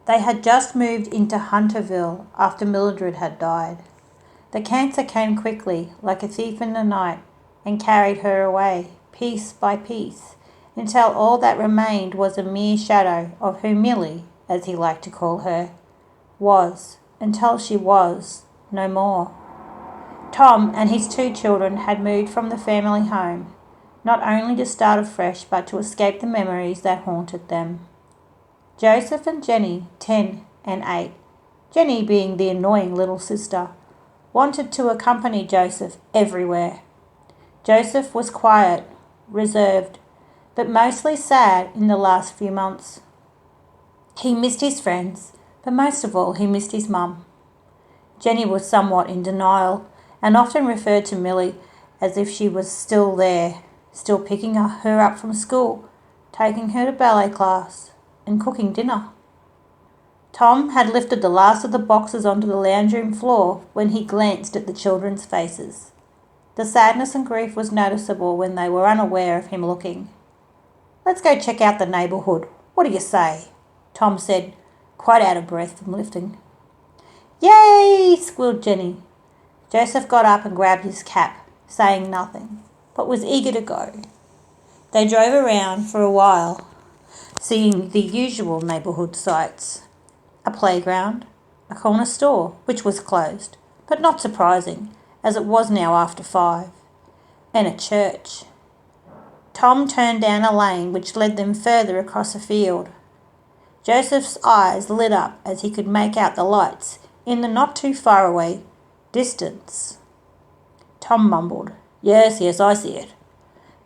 They had just moved into Hunterville after Mildred had died. The cancer came quickly, like a thief in the night, and carried her away, piece by piece, until all that remained was a mere shadow of who Milly, as he liked to call her, was, until she was no more. Tom and his 2 children had moved from the family home, not only to start afresh but to escape the memories that haunted them. Joseph and Jenny, 10 and 8, Jenny being the annoying little sister, wanted to accompany Joseph everywhere. Joseph was quiet, reserved, but mostly sad in the last few months. He missed his friends, but most of all he missed his mum. Jenny was somewhat in denial and often referred to Milly as if she was still there, still picking her up from school, taking her to ballet class, and cooking dinner. Tom had lifted the last of the boxes onto the lounge room floor when he glanced at the children's faces. The sadness and grief was noticeable when they were unaware of him looking. "Let's go check out the neighbourhood. What do you say?" Tom said, quite out of breath from lifting. "Yay!" squealed Jenny. Joseph got up and grabbed his cap, saying nothing, but was eager to go. They drove around for a while, seeing the usual neighbourhood sights. A playground, a corner store, which was closed, but not surprising, as it was now after 5, and a church. Tom turned down a lane which led them further across a field. Joseph's eyes lit up as he could make out the lights in the not too far away distance. Tom mumbled, "Yes, I see it,"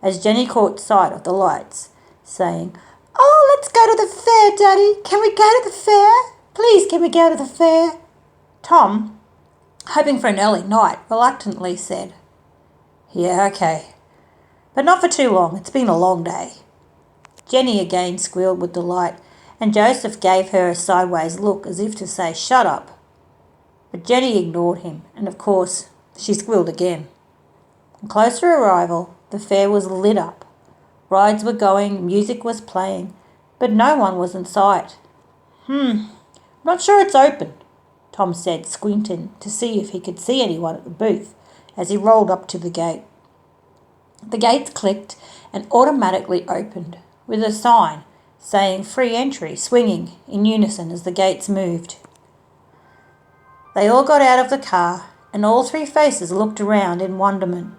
as Jenny caught sight of the lights, saying, "Oh, let's go to the fair, Daddy. Can we go to the fair? Please, can we go to the fair?" Tom, hoping for an early night, reluctantly said, "Yeah, okay. But not for too long. It's been a long day." Jenny again squealed with delight, and Joseph gave her a sideways look as if to say, "Shut up." But Jenny ignored him, and of course she squealed again. On closer arrival, the fair was lit up. Rides were going, music was playing, but no one was in sight. Not sure it's open," Tom said, squinting to see if he could see anyone at the booth as he rolled up to the gate. The gates clicked and automatically opened, with a sign saying "Free Entry" swinging in unison as the gates moved. They all got out of the car, and all 3 faces looked around in wonderment.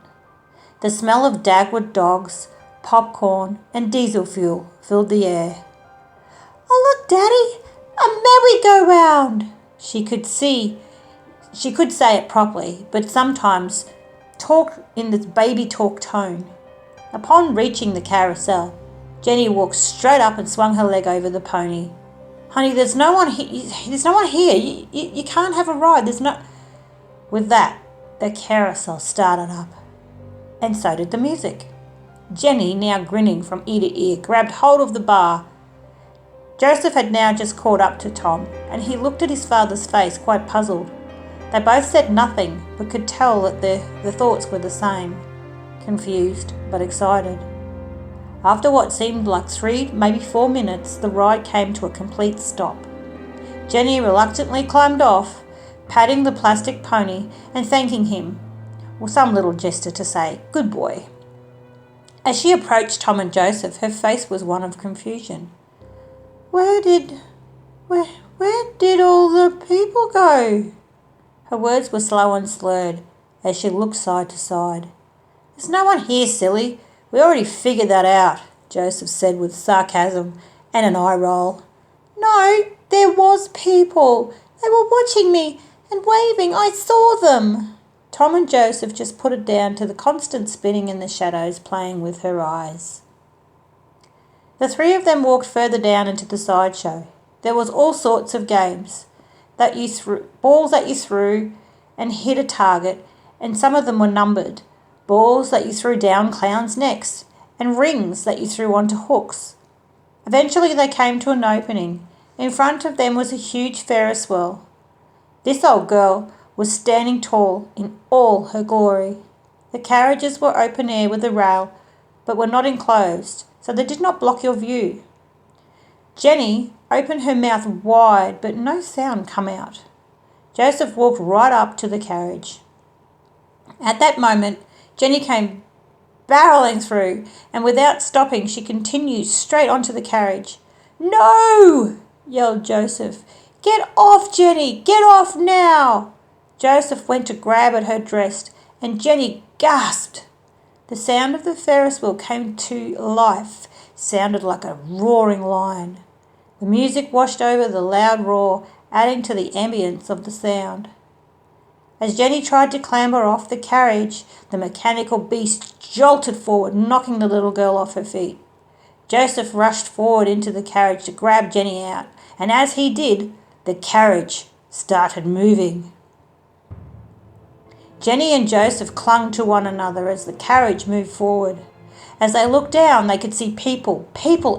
The smell of Dagwood dogs, popcorn, and diesel fuel filled the air. "Oh, look, Daddy! A merry-go-round!" She could say it properly, but sometimes talk in this baby talk tone. Upon reaching the carousel, Jenny walked straight up and swung her leg over the pony. "Honey, there's no one here. You can't have a ride. There's no..." With that, the carousel started up, and so did the music. Jenny, now grinning from ear to ear, grabbed hold of the bar. Joseph had now just caught up to Tom, and he looked at his father's face quite puzzled. They both said nothing, but could tell that their thoughts were the same, confused but excited. After what seemed like 3, maybe 4 minutes, the ride came to a complete stop. Jenny reluctantly climbed off, patting the plastic pony and thanking him, or some little gesture to say, "Good boy." As she approached Tom and Joseph, her face was one of confusion. Where did all the people go?" Her words were slow and slurred as she looked side to side. "There's no one here, silly. We already figured that out," Joseph said with sarcasm and an eye roll. "No, there was people. They were watching me and waving. I saw them." Tom and Joseph just put it down to the constant spinning in the shadows playing with her eyes. The 3 of them walked further down into the sideshow. There was all sorts of games, balls that you threw and hit a target, and some of them were numbered, balls that you threw down clowns' necks, and rings that you threw onto hooks. Eventually they came to an opening. In front of them was a huge Ferris wheel. This old girl was standing tall in all her glory. The carriages were open air with a rail, but were not enclosed, so they did not block your view. Jenny opened her mouth wide, but no sound come out. Joseph walked right up to the carriage. At that moment, Jenny came barreling through, and without stopping, she continued straight onto the carriage. "No!" yelled Joseph. "Get off, Jenny! Get off now!" Joseph went to grab at her dress, and Jenny gasped. The sound of the Ferris wheel came to life, sounded like a roaring lion. The music washed over the loud roar, adding to the ambience of the sound. As Jenny tried to clamber off the carriage, the mechanical beast jolted forward, knocking the little girl off her feet. Joseph rushed forward into the carriage to grab Jenny out, and as he did, the carriage started moving. Jenny and Joseph clung to one another as the carriage moved forward. As they looked down, they could see people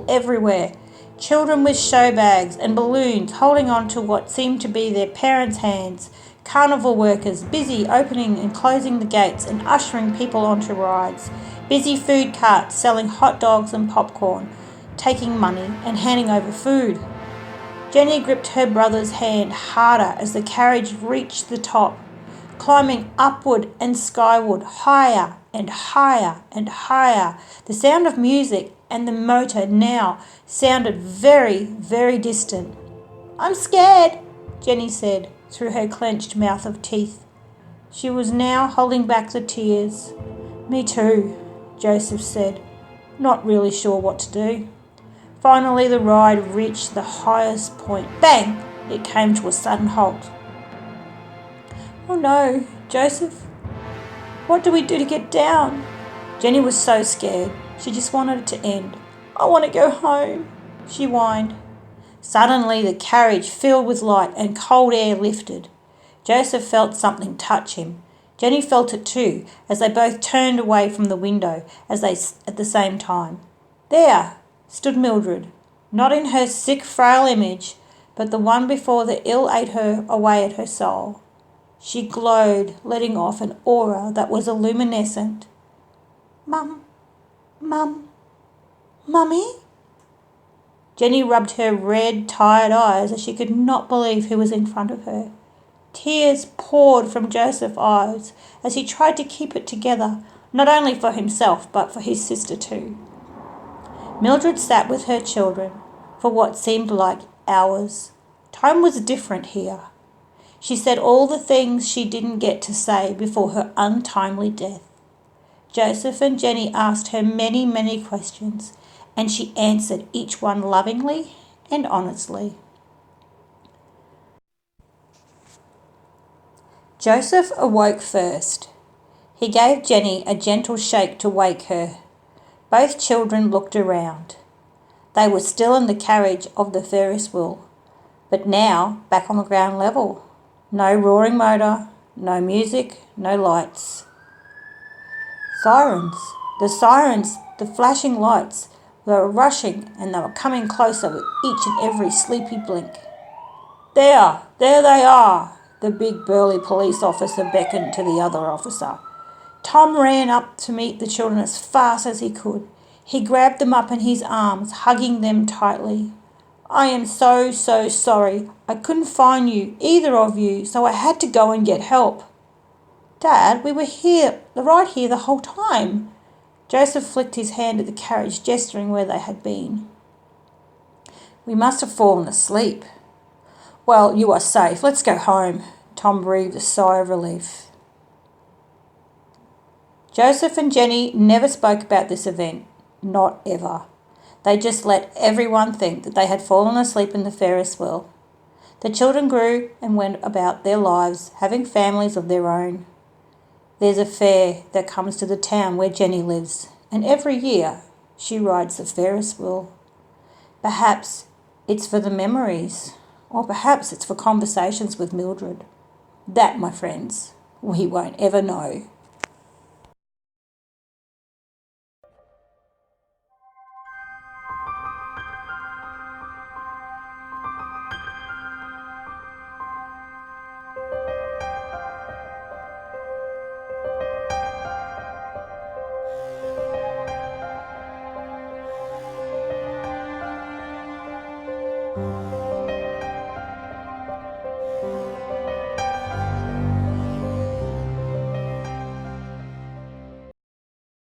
everywhere. Children with show bags and balloons holding on to what seemed to be their parents' hands. Carnival workers busy opening and closing the gates and ushering people onto rides. Busy food carts selling hot dogs and popcorn, taking money and handing over food. Jenny gripped her brother's hand harder as the carriage reached the top, climbing upward and skyward, higher and higher and higher. The sound of music and the motor now sounded very, very distant. "I'm scared," Jenny said through her clenched mouth of teeth. She was now holding back the tears. "Me too," Joseph said, not really sure what to do. Finally, the ride reached the highest point. Bang! It came to a sudden halt. "Oh no, Joseph, what do we do to get down?" Jenny was so scared. She just wanted it to end. "I want to go home," she whined. Suddenly, the carriage filled with light and cold air lifted. Joseph felt something touch him. Jenny felt it too, as they both turned away from the window at the same time. There stood Mildred, not in her sick, frail image, but the one before the ill ate her away at her soul. She glowed, letting off an aura that was luminescent. Mum, Mummy? Jenny rubbed her red, tired eyes as she could not believe who was in front of her. Tears poured from Joseph's eyes as he tried to keep it together, not only for himself but for his sister too. Mildred sat with her children for what seemed like hours. Time was different here. She said all the things she didn't get to say before her untimely death. Joseph and Jenny asked her many, many questions, and she answered each one lovingly and honestly. Joseph awoke first. He gave Jenny a gentle shake to wake her. Both children looked around. They were still in the carriage of the Ferris wheel, but now back on the ground level. No roaring motor, no music, no lights. Sirens, the flashing lights, they were rushing and they were coming closer with each and every sleepy blink. There they are, the big burly police officer beckoned to the other officer. Tom ran up to meet the children as fast as he could. He grabbed them up in his arms, hugging them tightly. "I am so sorry. I couldn't find you, either of you, so I had to go and get help." "Dad, we were right here the whole time." Joseph flicked his hand at the carriage, gesturing where they had been. "We must have fallen asleep." "Well, you are safe. Let's go home." Tom breathed a sigh of relief. Joseph and Jenny never spoke about this event. Not ever. They just let everyone think that they had fallen asleep in the Ferris wheel. The children grew and went about their lives, having families of their own. There's a fair that comes to the town where Jenny lives, and every year she rides the Ferris wheel. Perhaps it's for the memories, or perhaps it's for conversations with Mildred. That, my friends, we won't ever know.